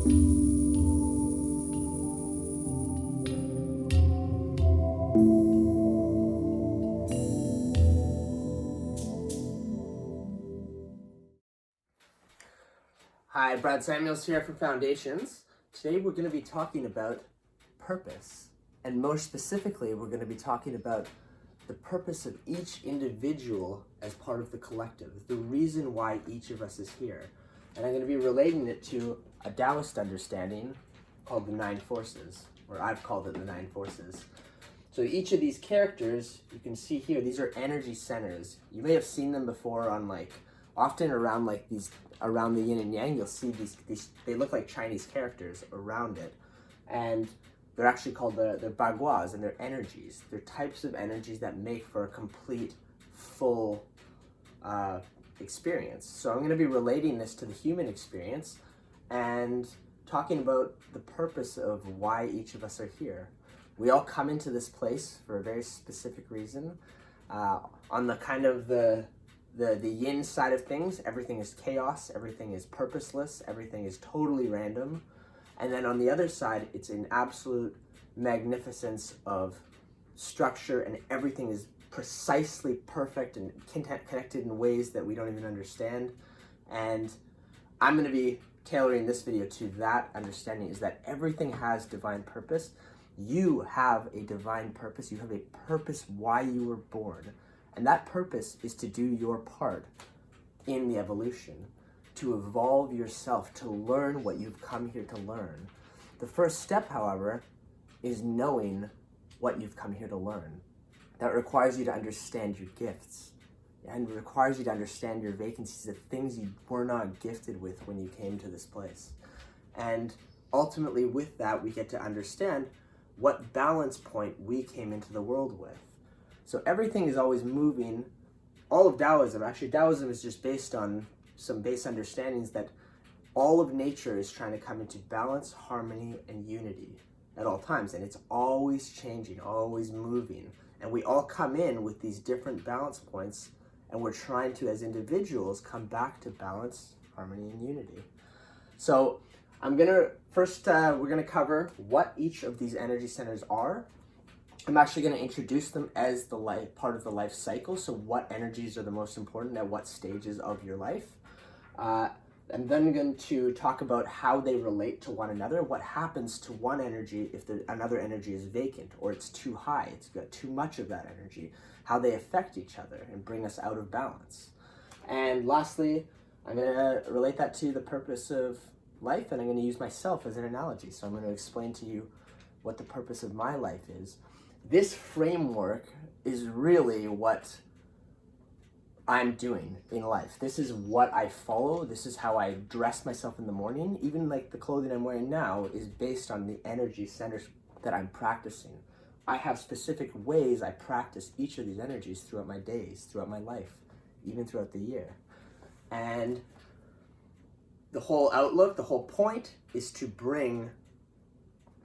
Hi, Brad Samuels here from Foundations. Today we're going to be talking about purpose. And more specifically, we're going to be talking about the purpose of each individual as part of the collective, the reason why each of us is here. And I'm going to be relating it to a Daoist understanding called the 9 Forces, or I've called it the 9 Forces. So each of these characters, you can see here, these are energy centers. You may have seen them before on often around around the yin and yang, you'll see these they look like Chinese characters around it. And they're actually called the baguas, and they're energies. They're types of energies that make for a complete, full experience. So I'm going to be relating this to the human experience and talking about the purpose of why each of us are here. We all come into this place for a very specific reason. On the kind of the yin side of things, everything is chaos, everything is purposeless, everything is totally random. And then on the other side, it's an absolute magnificence of structure, and everything is precisely perfect and connected in ways that we don't even understand. And I'm going to be tailoring this video to that understanding, is that everything has divine purpose. You have a divine purpose. You have a purpose why you were born. And that purpose is to do your part in the evolution, to evolve yourself, to learn what you've come here to learn. The first step, however, is knowing what you've come here to learn. That requires you to understand your gifts, and requires you to understand your vacancies, the things you were not gifted with when you came to this place. And ultimately with that, we get to understand what balance point we came into the world with. So everything is always moving. All of Taoism, actually Taoism is just based on some base understandings that all of nature is trying to come into balance, harmony, and unity at all times. And it's always changing, always moving. And we all come in with these different balance points, and we're trying to, as individuals, come back to balance, harmony, and unity. So we're gonna cover what each of these energy centers are. I'm actually going to introduce them as part of the life cycle. So what energies are the most important at what stages of your life. I'm then going to talk about how they relate to one another, what happens to one energy if another energy is vacant, or it's too high, it's got too much of that energy, how they affect each other and bring us out of balance. And lastly, I'm going to relate that to the purpose of life, and I'm going to use myself as an analogy. So I'm going to explain to you what the purpose of my life is. This framework is really what I'm doing in life. This is what I follow. This is how I dress myself in the morning. Even like the clothing I'm wearing now is based on the energy centers that I'm practicing. I have specific ways I practice each of these energies throughout my days, throughout my life, even throughout the year. And the whole outlook, the whole point is to bring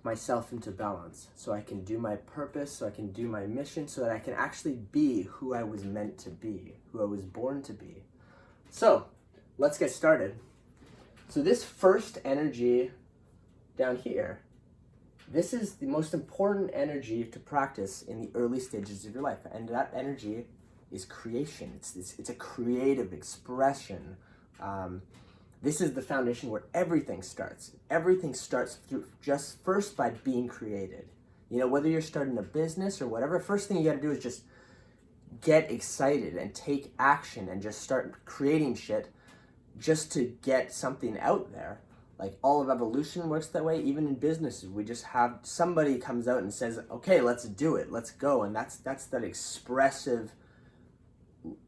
myself into balance, so I can do my purpose, so I can do my mission, so that I can actually be who I was meant to be, who I was born to be. So let's get started. So this first energy down here, this is the most important energy to practice in the early stages of your life, and that energy is creation. It's a creative expression. This is the foundation where everything starts. Everything starts through just first by being created. You know, whether you're starting a business or whatever, first thing you got to do is just get excited and take action and just start creating shit just to get something out there. Like all of evolution works that way. Even in businesses, we just have somebody comes out and says, okay, let's do it, let's go. And that's that expressive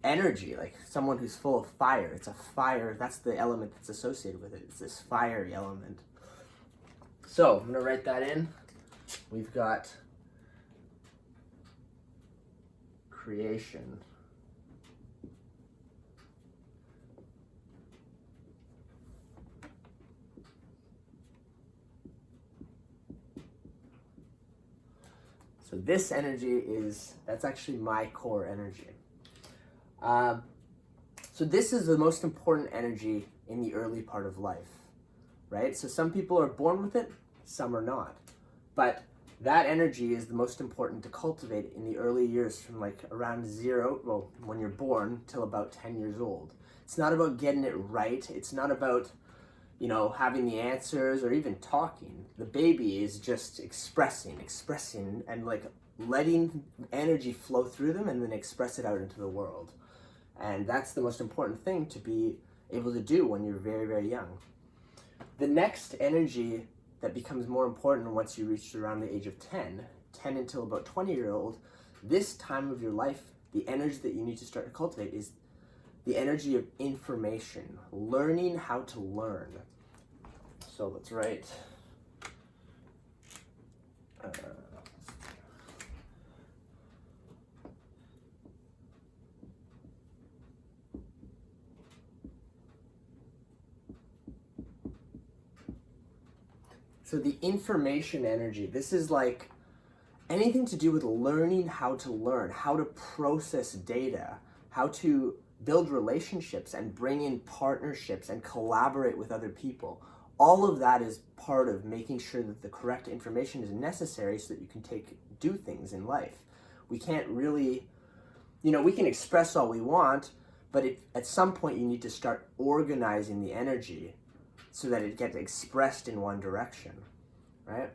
energy, like someone who's full of fire. It's a fire, that's the element that's associated with it. It's this fiery element. So I'm gonna write that in. We've got creation. So this energy that's actually my core energy. So this is the most important energy in the early part of life. right? So some people are born with it, some are not. But that energy is the most important to cultivate in the early years, from like around 0, well, when you're born, till about 10 years old. It's not about getting it right. It's not about, you know, having the answers or even talking. The baby is just expressing, and like letting energy flow through them and then express it out into the world. And that's the most important thing to be able to do when you're very, very young. The next energy that becomes more important once you reach around the age of 10 until about 20-year-old, this time of your life, the energy that you need to start to cultivate is the energy of information, learning how to learn. So let's write. So the information energy, this is like anything to do with learning how to learn, how to process data, how to build relationships and bring in partnerships and collaborate with other people. All of that is part of making sure that the correct information is necessary so that you can do things in life. We can't really, you know, we can express all we want, but at some point you need to start organizing the energy so that it gets expressed in one direction, right?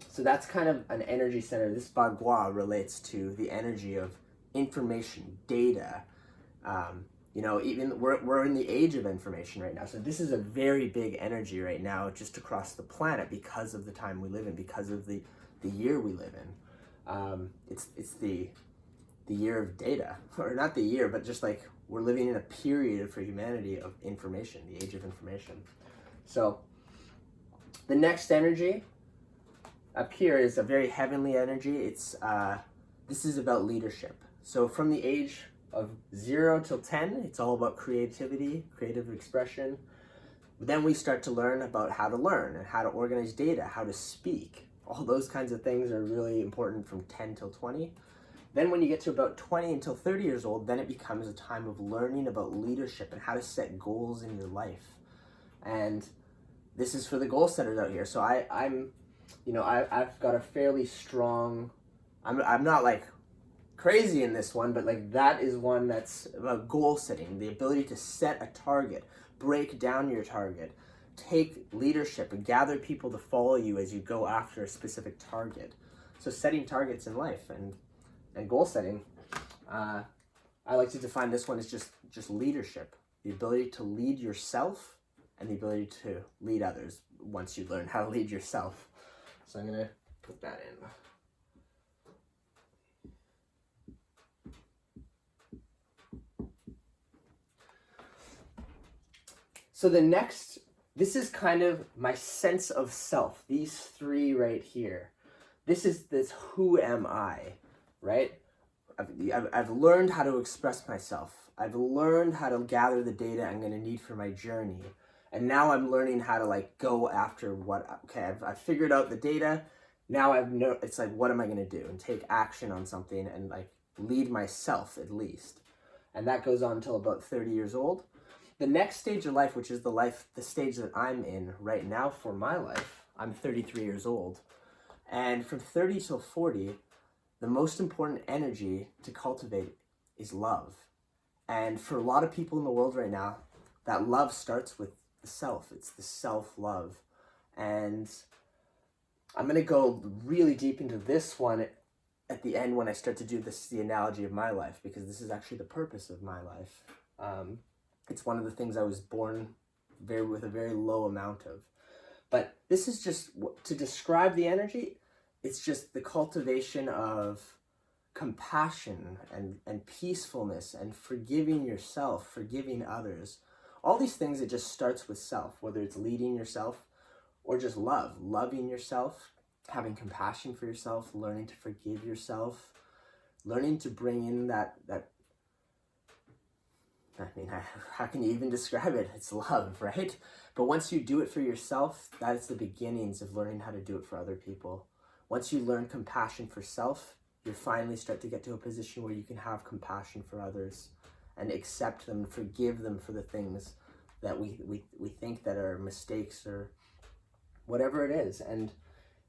So that's kind of an energy center. This bagua relates to the energy of information, data. You know, even we're in the age of information right now. So this is a very big energy right now, just across the planet, because of the time we live in, because of the year we live in. It's the year of data, or not the year, but just like we're living in a period for humanity of information, the age of information. So the next energy up here is a very heavenly energy. It's this is about leadership. So from the age of 0 till 10, it's all about creativity, creative expression. Then we start to learn about how to learn and how to organize data, how to speak. All those kinds of things are really important from 10 till 20. Then when you get to about 20 until 30 years old, then it becomes a time of learning about leadership and how to set goals in your life. And this is for the goal setters out here. So I'm, you know, I've got a fairly strong, I'm not like crazy in this one, but like that is one that's about goal setting, the ability to set a target, break down your target, take leadership and gather people to follow you as you go after a specific target. So setting targets in life and goal setting, I like to define this one as just leadership, the ability to lead yourself and the ability to lead others once you learn how to lead yourself. So I'm gonna put that in. So the next, this is kind of my sense of self. These three right here. This is this who am I, right? I've learned how to express myself. I've learned how to gather the data I'm going to need for my journey. And now I'm learning how to like go after I've figured out the data. Now it's like, what am I going to do? And take action on something and like lead myself at least. And that goes on until about 30 years old. The next stage of life, which is the stage that I'm in right now for my life, I'm 33 years old. And from 30 till 40, the most important energy to cultivate is love. And for a lot of people in the world right now, that love starts with the self. It's the self-love. And I'm going to go really deep into this one at the end when I start to do the analogy of my life, because this is actually the purpose of my life. It's one of the things I was born with a very low amount of. But this is just, to describe the energy, it's just the cultivation of compassion and peacefulness and forgiving yourself, forgiving others. All these things, it just starts with self, whether it's leading yourself or just loving yourself, having compassion for yourself, learning to forgive yourself, learning to bring in that how can you even describe it? It's love, right? But once you do it for yourself, that's the beginnings of learning how to do it for other people. Once you learn compassion for self, you finally start to get to a position where you can have compassion for others and accept them, forgive them for the things that we think that are mistakes or whatever it is. And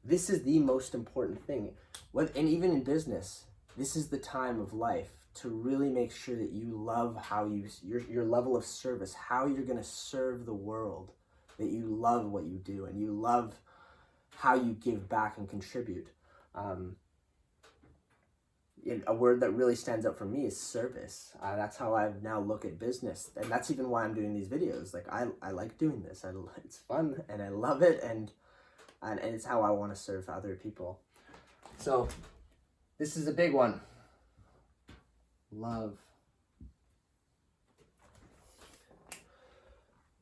this is the most important thing. And even in business, this is the time of life to really make sure that you love how your level of service, how you're going to serve the world, that you love what you do and you love how you give back and contribute. A word that really stands out for me is service. That's how I now look at business, and that's even why I'm doing these videos. Like I like doing this. It's fun and I love it, and it's how I want to serve other people. So this is a big one. Love.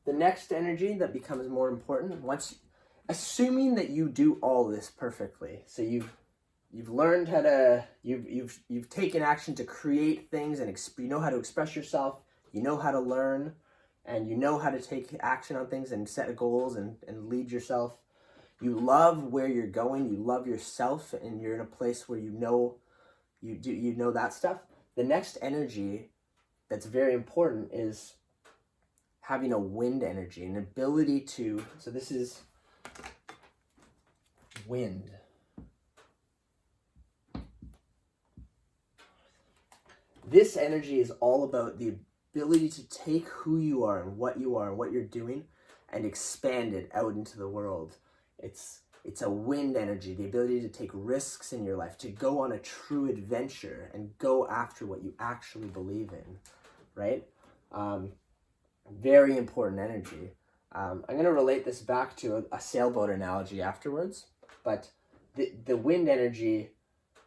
The next energy that becomes more important, assuming that you do all this perfectly. So you've learned how to, you've taken action to create things, and you know how to express yourself, you know how to learn, and you know how to take action on things and set goals and lead yourself. You love where you're going, you love yourself, and you're in a place where you know that stuff. The next energy that's very important is having a wind energy, an ability to, so this is wind. This energy is all about the ability to take who you are and what you're doing and expand it out into the world. It's a wind energy, the ability to take risks in your life, to go on a true adventure and go after what you actually believe in, right? Very important energy. I'm going to relate this back to a sailboat analogy afterwards, but the wind energy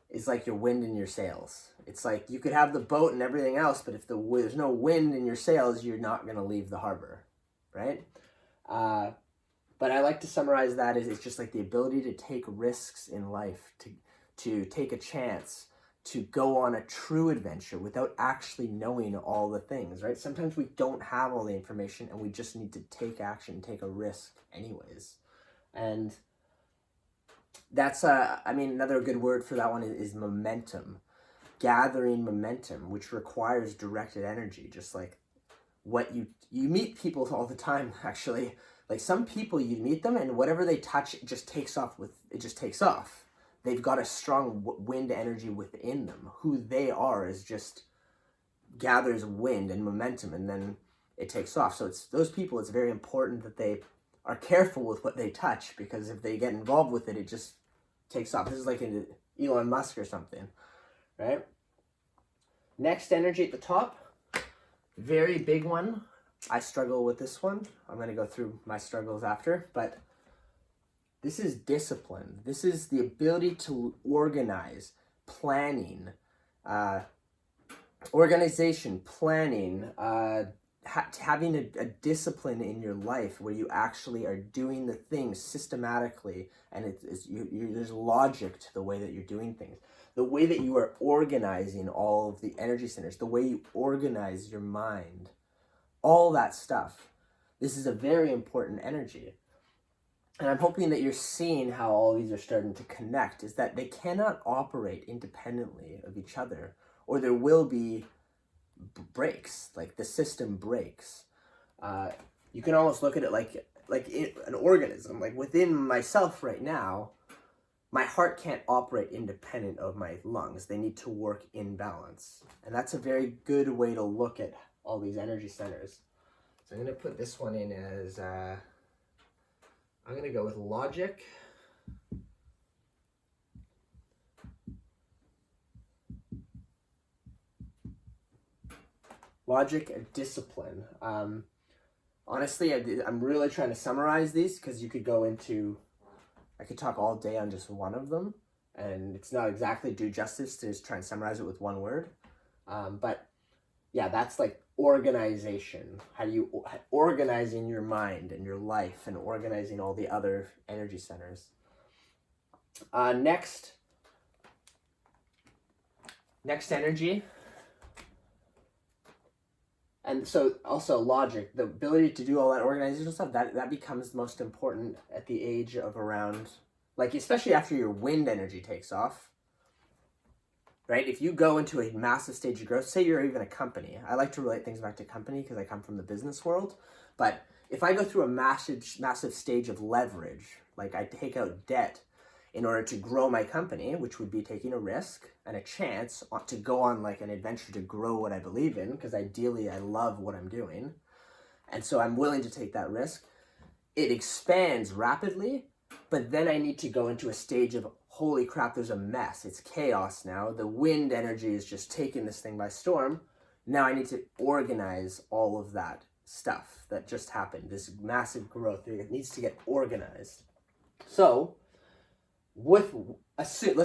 is like your wind in your sails. It's like you could have the boat and everything else, but if there's no wind in your sails, you're not going to leave the harbor, right? But I like to summarize that as it's just like the ability to take risks in life, to take a chance, to go on a true adventure without actually knowing all the things, right? Sometimes we don't have all the information and we just need to take action, take a risk anyways. And that's, another good word for that one is momentum. Gathering momentum, which requires directed energy, just like what you meet people all the time, actually. Like some people, you meet them and whatever they touch, it just takes off. They've got a strong wind energy within them. Who they are is just gathers wind and momentum, and then it takes off. So it's those people, it's very important that they are careful with what they touch, because if they get involved with it, it just takes off. This is like an Elon Musk or something, right? Next energy at the top, very big one. I struggle with this one. I'm going to go through my struggles after, but this is discipline. This is the ability to organize, planning, organization, planning, having a discipline in your life where you actually are doing the things systematically, and there's logic to the way that you're doing things. The way that you are organizing all of the energy centers, the way you organize your mind, all that stuff. This is a very important energy. And I'm hoping that you're seeing how all these are starting to connect, is that they cannot operate independently of each other, or there will be breaks, like the system breaks. You can almost look at it like an organism. Like within myself right now, my heart can't operate independent of my lungs. They need to work in balance. And that's a very good way to look at all these energy centers. So I'm going to put this one in as, I'm going to go with logic. Logic and discipline. Honestly, I'm really trying to summarize these, because you could go into, I could talk all day on just one of them, and it's not exactly do justice to just try and summarize it with one word. But yeah, that's like organization. How you organizing your mind and your life and organizing all the other energy centers. Next energy. And so also logic, the ability to do all that organizational stuff, that becomes most important at the age of around, like especially after your wind energy takes off. Right? If you go into a massive stage of growth, say you're even a company. I like to relate things back to company because I come from the business world. But if I go through a massive stage of leverage, like I take out debt in order to grow my company, which would be taking a risk and a chance to go on like an adventure to grow what I believe in, because ideally I love what I'm doing, and so I'm willing to take that risk, it expands rapidly, but then I need to go into a stage of, holy crap, there's a mess. It's chaos now. The wind energy is just taking this thing by storm. Now I need to organize all of that stuff that just happened, this massive growth. It needs to get organized. So, let's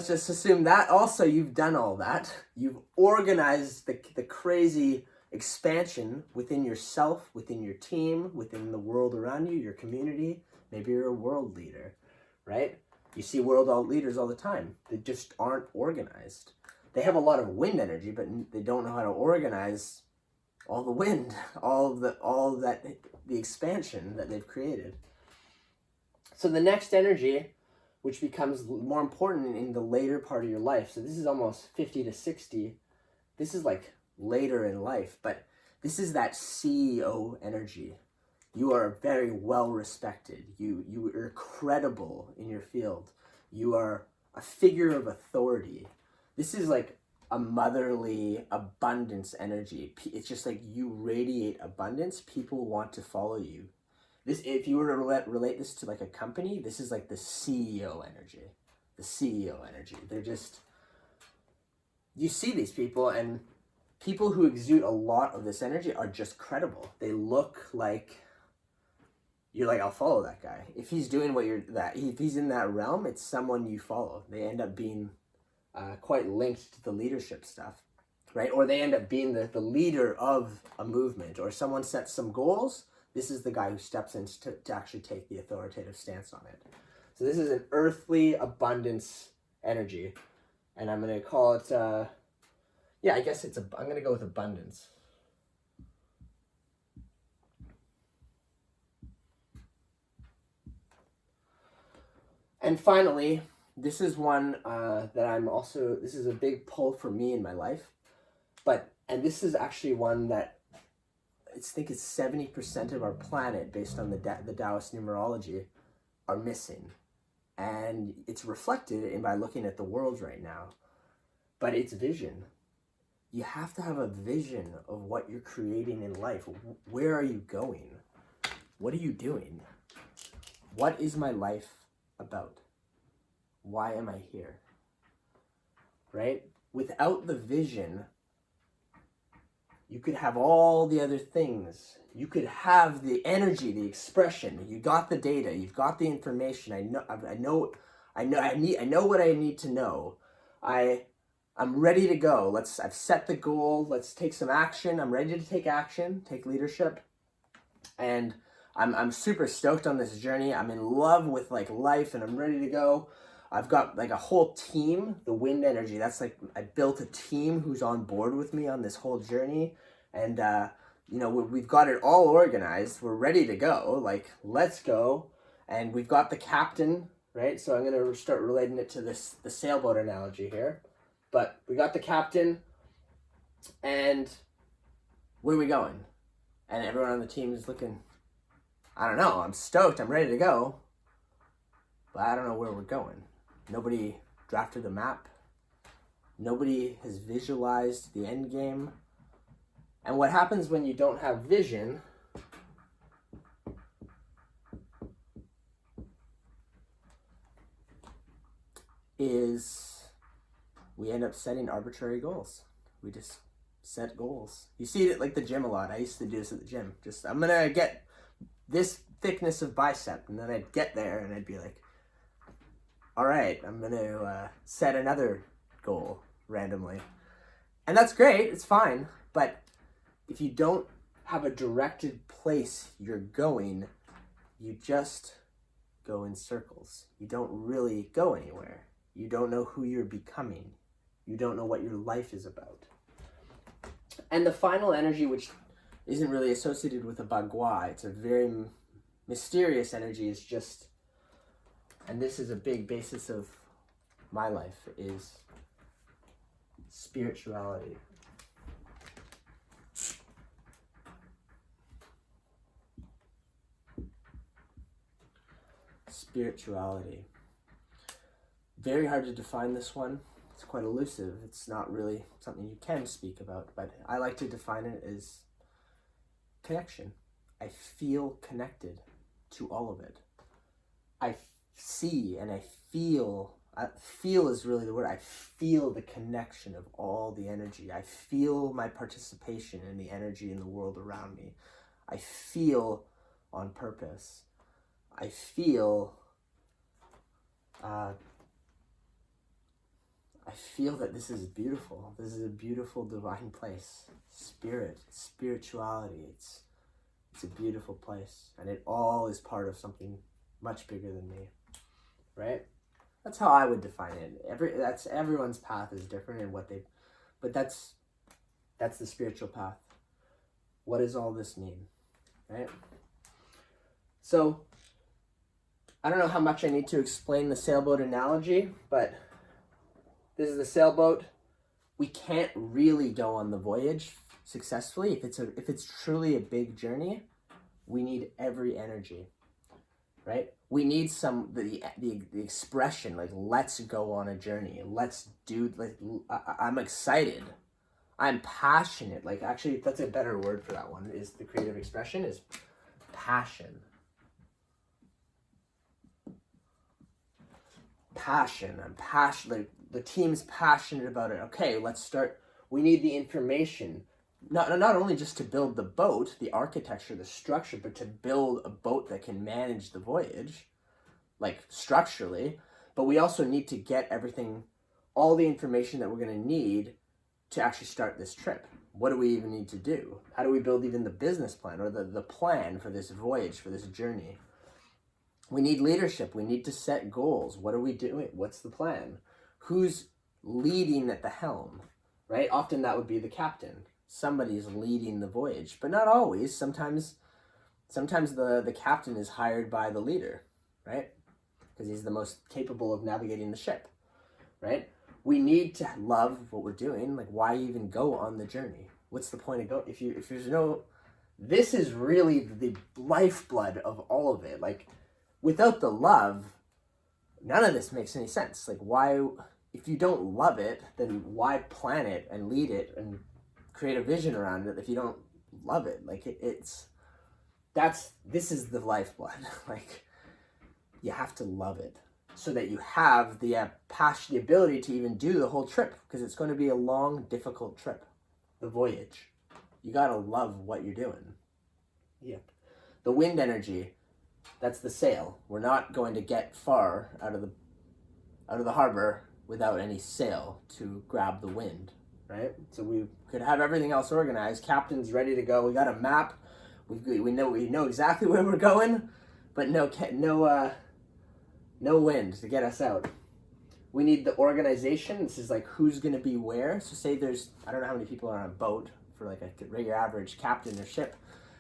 just assume that also you've done all that. You've organized the crazy expansion within yourself, within your team, within the world around you, your community. Maybe you're a world leader, right? You see world leaders all the time. They just aren't organized. They have a lot of wind energy, but they don't know how to organize all the wind, the expansion that they've created. So the next energy, which becomes more important in the later part of your life. So this is almost 50 to 60. This is like later in life, but this is that CEO energy. You are very well respected. You are credible in your field. You are a figure of authority. This is like a motherly abundance energy. It's just like you radiate abundance. People want to follow you. This, if you were to relate this to like a company, this is like the CEO energy. The CEO energy. They're just, you see these people, and people who exude a lot of this energy are just credible. They look like, you're like, I'll follow that guy. If he's doing if he's in that realm, it's someone you follow. They end up being quite linked to the leadership stuff, right? Or they end up being the leader of a movement, or someone sets some goals. This is the guy who steps in to actually take the authoritative stance on it. So this is an earthly abundance energy. And I'm going to call it, I guess I'm going to go with abundance. And finally, this is one this is a big pull for me in my life. And this is actually one that I think it's 70% of our planet, based on the Daoist numerology, are missing. And it's reflected by looking at the world right now. But it's vision. You have to have a vision of what you're creating in life. Where are you going? What are you doing? What is my life about? Why am I here? Right? Without the vision, you could have all the other things. You could have the energy, the expression. You got the data. You've got the information. I know what I need to know. I'm ready to go. I've set the goal. Let's take some action. I'm ready to take action, take leadership. And I'm super stoked on this journey. I'm in love with like life, and I'm ready to go. I've got like a whole team, the wind energy. That's like, I built a team who's on board with me on this whole journey. And, we've got it all organized. We're ready to go. Like, let's go. And we've got the captain, right? So I'm going to start relating it to the sailboat analogy here. But we got the captain, and where are we going? And everyone on the team is looking, I don't know. I'm stoked. I'm ready to go. But I don't know where we're going. Nobody drafted the map. Nobody has visualized the end game. And what happens when you don't have vision is we end up setting arbitrary goals. We just set goals. You see it at like the gym a lot. I used to do this at the gym. Just, I'm going to get this thickness of bicep. And then I'd get there and I'd be like, all right, I'm going to set another goal randomly. And that's great. It's fine. But if you don't have a directed place you're going, you just go in circles. You don't really go anywhere. You don't know who you're becoming. You don't know what your life is about. And the final energy, which isn't really associated with a bagua, it's a very mysterious energy, is just, and this is a big basis of my life, is spirituality. Spirituality. Very hard to define this one. It's quite elusive. It's not really something you can speak about, but I like to define it as connection. I feel connected to all of it. I see and I feel is really the word. I feel the connection of all the energy. I feel my participation in the energy in the world around me. I feel on purpose. I feel that this is beautiful. This is a beautiful divine place. Spirituality. It's a beautiful place, and it all is part of something much bigger than me, right? That's how I would define it. Everyone's path is different, but that's the spiritual path. What does all this mean, right? So, I don't know how much I need to explain the sailboat analogy, but this is the sailboat. We can't really go on the voyage successfully if it's truly a big journey. We need every energy, right? We need the expression, like, let's go on a journey. Let's do, like, I'm excited. I'm passionate. Like, actually, that's a better word for that one, is the creative expression is passion. Passion. I'm passionate. Like, the team's passionate about it. Okay, let's start. We need the information. Not only just to build the boat, the architecture, the structure, but to build a boat that can manage the voyage, like structurally. But we also need to get everything, all the information that we're going to need to actually start this trip. What do we even need to do? How do we build even the business plan or the plan for this voyage, for this journey? We need leadership. We need to set goals. What are we doing? What's the plan? Who's leading at the helm, right? Often that would be the captain. Somebody's leading the voyage, but not always. Sometimes the captain is hired by the leader, right? Because he's the most capable of navigating the ship, right? We need to love what we're doing. Like, why even go on the journey? What's the point of going? If there's no, this is really the lifeblood of all of it. Like, without the love, none of this makes any sense. Like, why, if you don't love it, then why plan it and lead it and create a vision around it if you don't love it? Like, this is the lifeblood. Like, you have to love it so that you have the passion, the ability to even do the whole trip, because it's going to be a long, difficult trip, the voyage. You got to love what you're doing. Yeah. The wind energy, that's the sail. We're not going to get far out of the harbor without any sail to grab the wind, right? So we could have everything else organized. Captain's ready to go. We got a map. We know exactly where we're going, but no wind to get us out. We need the organization. This is like who's going to be where. So say there's, I don't know how many people are on a boat for like a regular average captain or ship,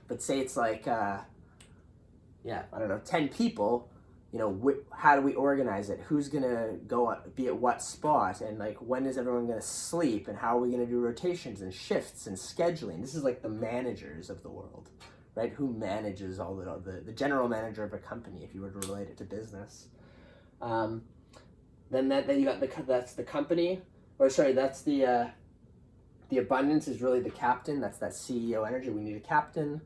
but say it's like, 10 people. You know, how do we organize it? Who's going to be at what spot? And like, when is everyone going to sleep? And how are we going to do rotations and shifts and scheduling? This is like the managers of the world, right? Who manages all the general manager of a company, if you were to relate it to business. Then you got that's the company, that's the abundance is really the captain. That's that CEO energy. We need a captain,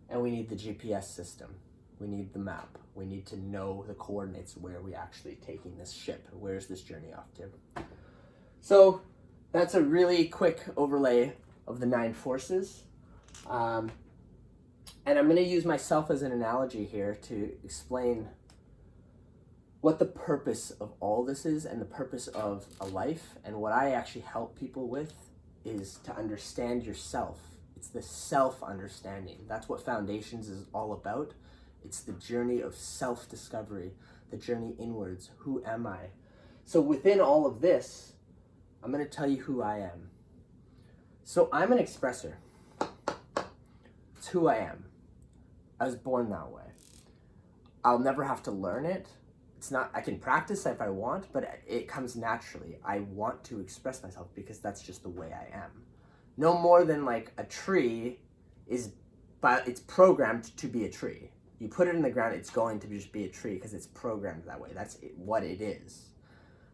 and we need the GPS system. We need the map. We need to know the coordinates where we actually taking this ship. Where's this journey off to? So that's a really quick overlay of the 9 forces. And I'm going to use myself as an analogy here to explain what the purpose of all this is and the purpose of a life. And what I actually help people with is to understand yourself. It's the self-understanding. That's what Foundations is all about. It's the journey of self-discovery, the journey inwards. Who am I? So within all of this, I'm going to tell you who I am. So I'm an expressor. It's who I am. I was born that way. I'll never have to learn it. It's not, I can practice if I want, but it comes naturally. I want to express myself because that's just the way I am. No more than like a tree but it's programmed to be a tree. You put it in the ground, it's going to just be a tree because it's programmed that way. That's what it is.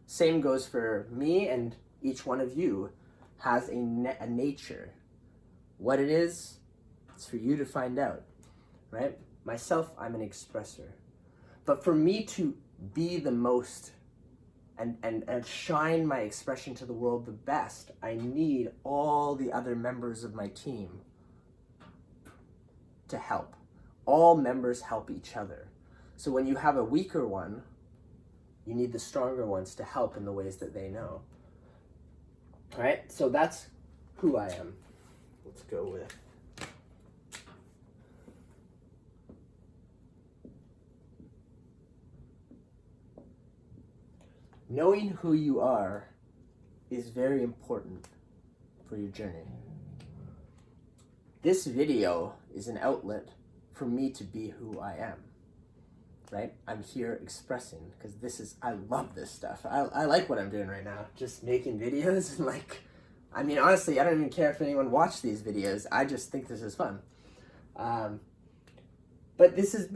Same goes for me, and each one of you has a nature. What it is, it's for you to find out, right? Myself, I'm an expressor. But for me to be the most and shine my expression to the world the best, I need all the other members of my team to help. All members help each other. So when you have a weaker one, you need the stronger ones to help in the ways that they know. All right, so that's who I am. Let's go with knowing who you are is very important for your journey. This video is an outlet for me to be who I am, right? I'm here expressing because I love this stuff. I like what I'm doing right now, just making videos and I mean, honestly, I don't even care if anyone watched these videos. I just think this is fun. But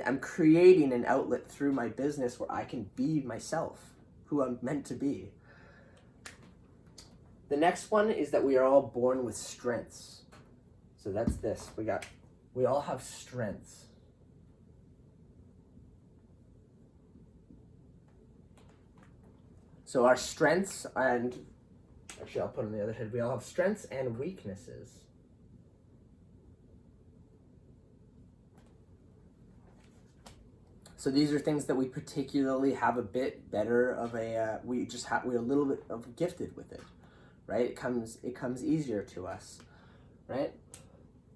I'm creating an outlet through my business where I can be myself, who I'm meant to be. The next one is that we are all born with strengths. So that's this. We all have strengths. So our strengths actually I'll put on the other side. We all have strengths and weaknesses. So these are things that we particularly have a bit better of we're a little bit of gifted with it, right? It comes easier to us, right?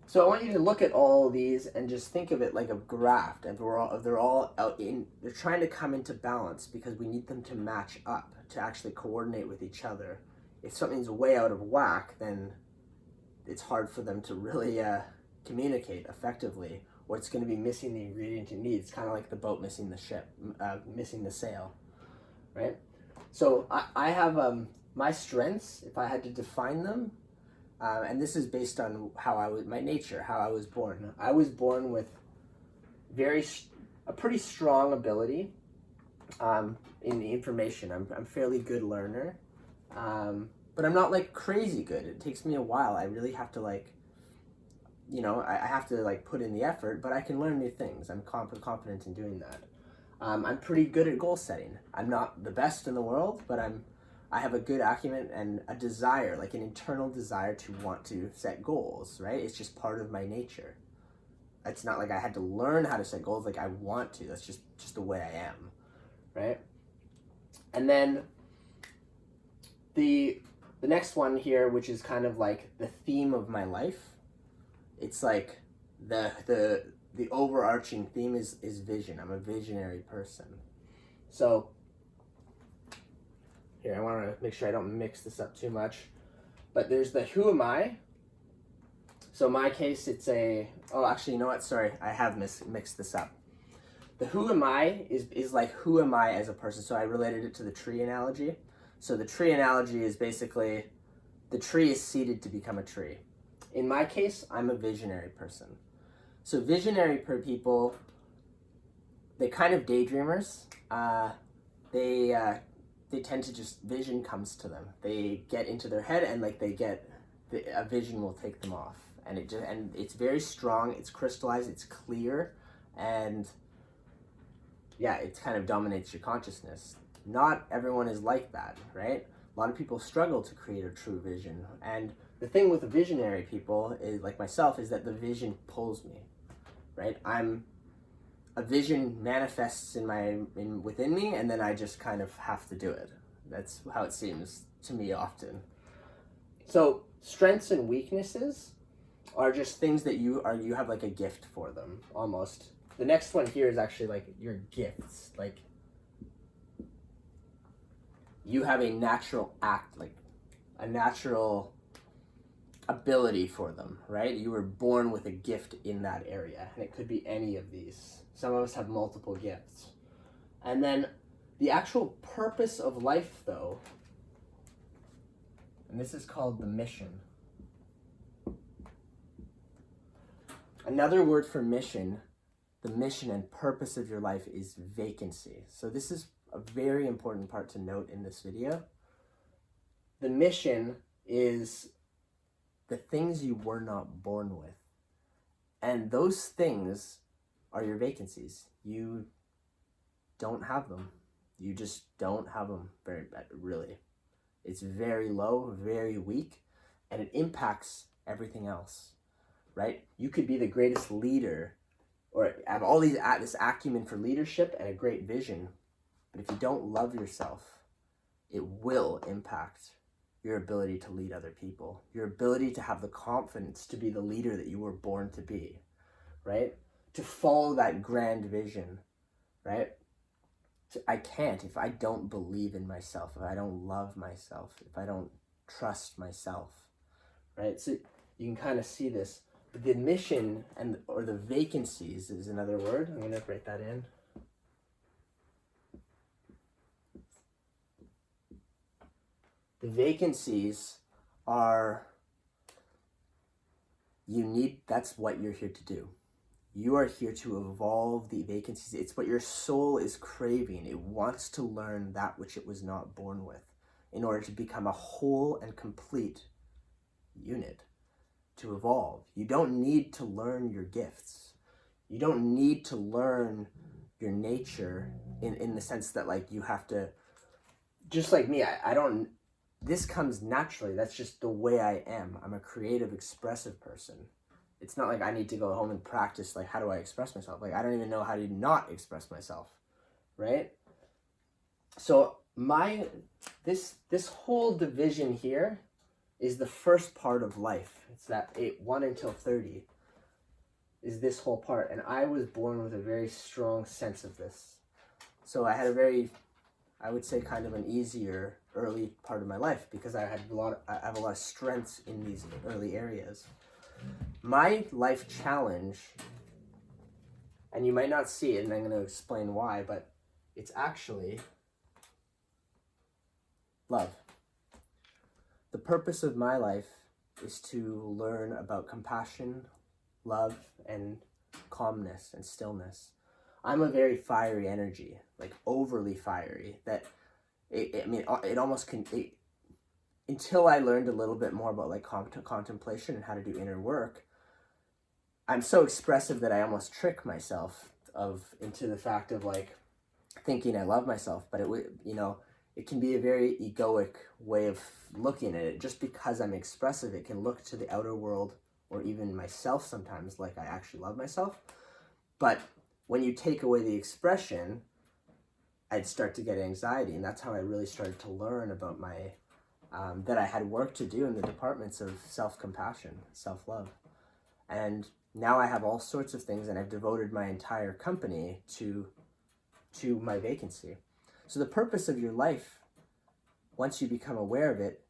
So I want you to look at all of these and just think of it like a graph, and they're trying to come into balance because we need them to match up, to actually coordinate with each other. If something's way out of whack, then it's hard for them to really communicate effectively, or it's going to be missing the ingredient it needs. It's kind of like the boat missing the ship, missing the sail, right? So I have my strengths, if I had to define them, and this is based on my nature, how I was born. I was born with a pretty strong ability in the information. I'm a fairly good learner, but I'm not crazy good. It takes me a while. I really have to I have to put in the effort, but I can learn new things. I'm confident in doing that. I'm pretty good at goal setting. I'm not the best in the world, but I have a good acumen and a desire, an internal desire to want to set goals, right? It's just part of my nature. It's not like I had to learn how to set goals, I want to. That's just the way I am, right? And then the next one here, which is kind of the theme of my life, it's the overarching theme is vision. I'm a visionary person. So here, I want to make sure I don't mix this up too much. But there's the who am I. So in my case, it's actually, you know what? Sorry, I have mixed this up. The who am I is who am I as a person. So I related it to the tree analogy. So the tree analogy is basically the tree is seeded to become a tree. In my case, I'm a visionary person. So visionary people, they're kind of daydreamers. They tend to vision comes to them. They get into their head and a vision will take them off. And it's very strong, it's crystallized, it's clear, and yeah, it kind of dominates your consciousness. Not everyone is like that, right? A lot of people struggle to create a true vision. And the thing with the visionary people is, like myself, is that the vision pulls me, right? A vision manifests within me, and then I just kind of have to do it. That's how it seems to me often. So strengths and weaknesses are just things that you have a gift for them, almost. The next one here is actually your gifts. You have a natural act, a natural ability for them, right? You were born with a gift in that area, and it could be any of these. Some of us have multiple gifts. And then the actual purpose of life, though, and this is called the mission. Another word for mission the mission and purpose of your life is vacancy. So this is a very important part to note in this video. The mission is the things you were not born with. And those things are your vacancies. You don't have them. You just don't have them really. It's very low, very weak, and it impacts everything else, right? You could be the greatest leader or have all this acumen for leadership and a great vision, but if you don't love yourself, it will impact your ability to lead other people, your ability to have the confidence to be the leader that you were born to be, right? To follow that grand vision, right? I can't if I don't believe in myself, if I don't love myself, if I don't trust myself, right? So you can kind of see this. But the mission or the vacancies is another word. I'm going to write that in. The vacancies are, that's what you're here to do. You are here to evolve the vacancies. It's what your soul is craving. It wants to learn that which it was not born with in order to become a whole and complete unit, to evolve. You don't need to learn your gifts. You don't need to learn your nature in the sense that like you have to, just like me, this comes naturally. That's just the way I am. I'm a creative, expressive person. It's not like I need to go home and practice, like, how do I express myself? Like, I don't even know how to not express myself, right? So this whole division here is the first part of life. It's that 1 until 30 is this whole part. And I was born with a very strong sense of this. So I had I would say kind of an easier early part of my life because I have a lot of strengths in these early areas. My life challenge, and you might not see it, and I'm going to explain why, but it's actually love. The purpose of my life is to learn about compassion, love, and calmness and stillness. I'm a very fiery energy, like overly fiery, that it almost can, until I learned a little bit more about like contemplation and how to do inner work, I'm so expressive that I almost trick myself into the fact of like thinking I love myself, but it can be a very egoic way of looking at it. Just because I'm expressive, it can look to the outer world or even myself sometimes like I actually love myself. But when you take away the expression, I'd start to get anxiety, and that's how I really started to learn about that I had work to do in the departments of self-compassion, self-love. And now I have all sorts of things, and I've devoted my entire company to my vacancy. So the purpose of your life, once you become aware of it,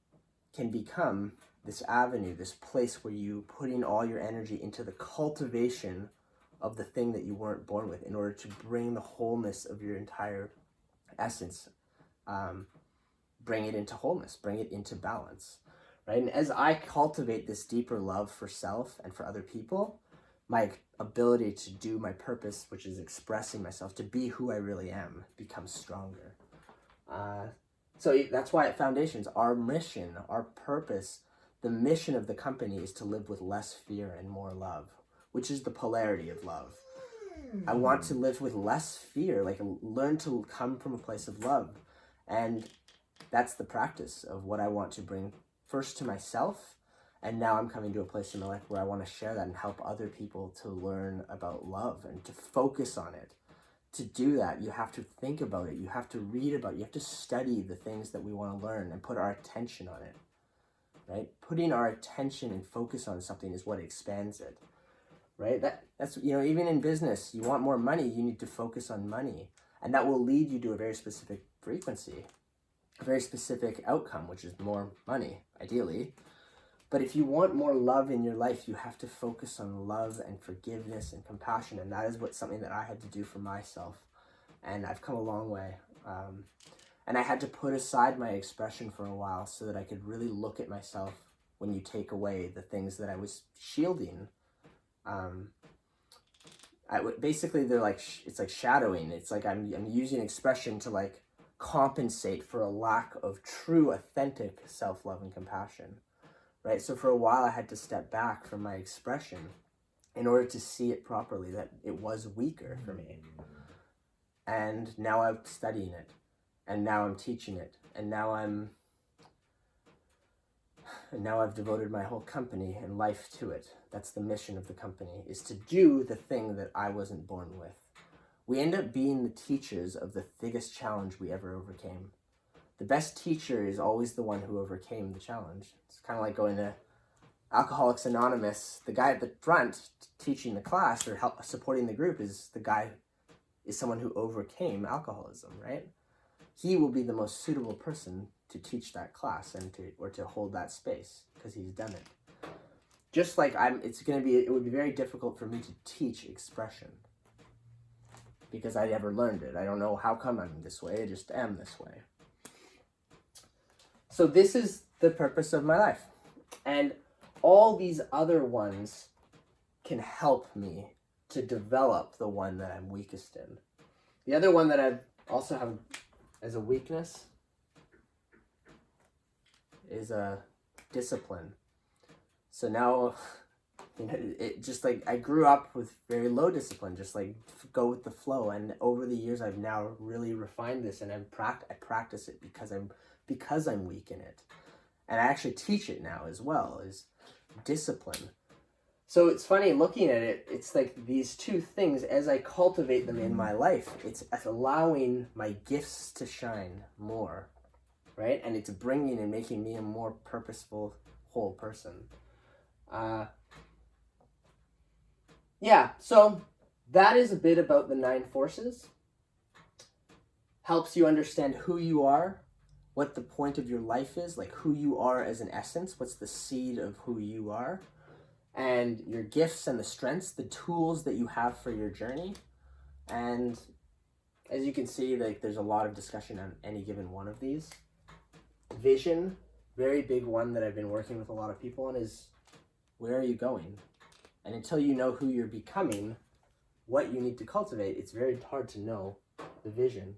can become this avenue, this place where you put in all your energy into the cultivation of the thing that you weren't born with in order to bring the wholeness of your entire essence, bring it into wholeness, bring it into balance, right? And as I cultivate this deeper love for self and for other people, my ability to do my purpose, which is expressing myself, to be who I really am, becomes stronger. So that's why at Foundations, our mission, our purpose, the mission of the company is to live with less fear and more love, which is the polarity of love. I want to live with less fear, like learn to come from a place of love. And that's the practice of what I want to bring first to myself. And now I'm coming to a place in my life where I want to share that and help other people to learn about love and to focus on it. To do that, you have to think about it. You have to read about it. You have to study the things that we want to learn and put our attention on it, right? Putting our attention and focus on something is what expands it, right? That's even in business, you want more money, you need to focus on money. And that will lead you to a very specific frequency, a very specific outcome, which is more money, ideally. But if you want more love in your life, you have to focus on love and forgiveness and compassion. And that is something that I had to do for myself. And I've come a long way. And I had to put aside my expression for a while so that I could really look at myself when you take away the things that I was shielding. basically they're like, it's like shadowing. It's like I'm using expression to like compensate for a lack of true, authentic self-love and compassion, right? So for a while I had to step back from my expression in order to see it properly, that it was weaker for me. And now I'm studying it, and now I'm teaching it, and now I've devoted my whole company and life to it. That's the mission of the company, is to do the thing that I wasn't born with. We end up being the teachers of the biggest challenge we ever overcame. The best teacher is always the one who overcame the challenge. It's kind of like going to Alcoholics Anonymous. The guy at the front teaching the class or supporting the group is someone who overcame alcoholism, right? He will be the most suitable person to teach that class and to hold that space because he's done it. Just like it would be very difficult for me to teach expression because I never learned it. I don't know how come I'm this way. I just am this way. So this is the purpose of my life. And all these other ones can help me to develop the one that I'm weakest in. The other one that I also have as a weakness is a discipline. So now, it just like I grew up with very low discipline, just like go with the flow. And over the years, I've now really refined this, and I practice it because I'm weak in it, and I actually teach it now as well, is discipline. So it's funny looking at it, it's like these two things, as I cultivate them in my life, it's allowing my gifts to shine more, right? And it's bringing and making me a more purposeful, whole person. So that is a bit about the 9 forces. Helps you understand who you are, what the point of your life is, like who you are as an essence, what's the seed of who you are, and your gifts and the strengths, the tools that you have for your journey. And as you can see, like there's a lot of discussion on any given one of these. Vision, very big one that I've been working with a lot of people on, is where are you going? And until you know who you're becoming, what you need to cultivate, it's very hard to know the vision.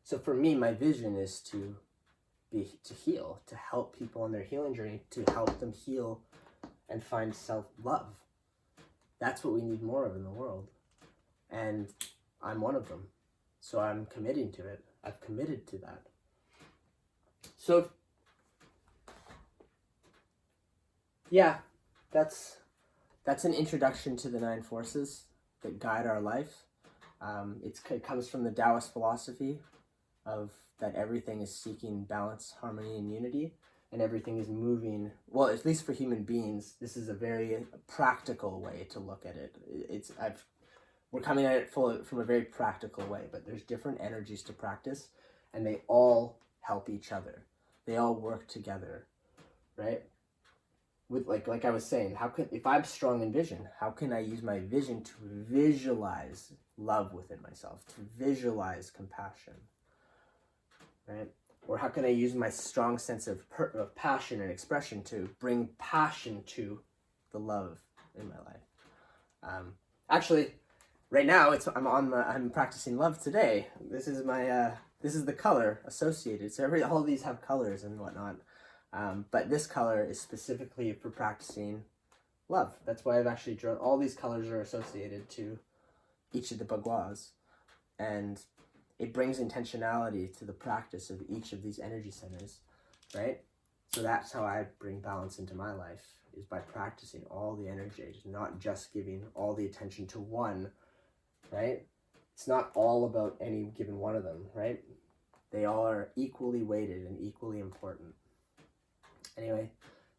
So for me, my vision is to heal, to help people on their healing journey, to help them heal and find self-love. That's what we need more of in the world. And I'm one of them. So I'm committing to it. I've committed to that. So, yeah, that's an introduction to the 9 forces that guide our life. It comes from the Daoist philosophy of that everything is seeking balance, harmony, and unity, and everything is moving, well, at least for human beings, this is a very practical way to look at it. We're coming at it from a very practical way, but there's different energies to practice, and they all help each other. They all work together, right? With like I was saying, if I'm strong in vision, how can I use my vision to visualize love within myself, to visualize compassion, right? Or how can I use my strong sense of passion and expression to bring passion to the love in my life? Actually, right now I'm practicing love today. This is the color associated. So all these have colors and whatnot. But this color is specifically for practicing love. That's why I've actually drawn, all these colors are associated to each of the bagwas. And it brings intentionality to the practice of each of these energy centers, right? So that's how I bring balance into my life, is by practicing all the energies, not just giving all the attention to one, right? It's not all about any given one of them, right? They all are equally weighted and equally important. Anyway,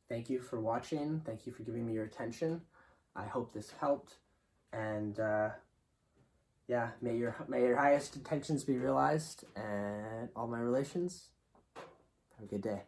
thank you for watching. Thank you for giving me your attention. I hope this helped. And may your highest intentions be realized and all my relations. Have a good day.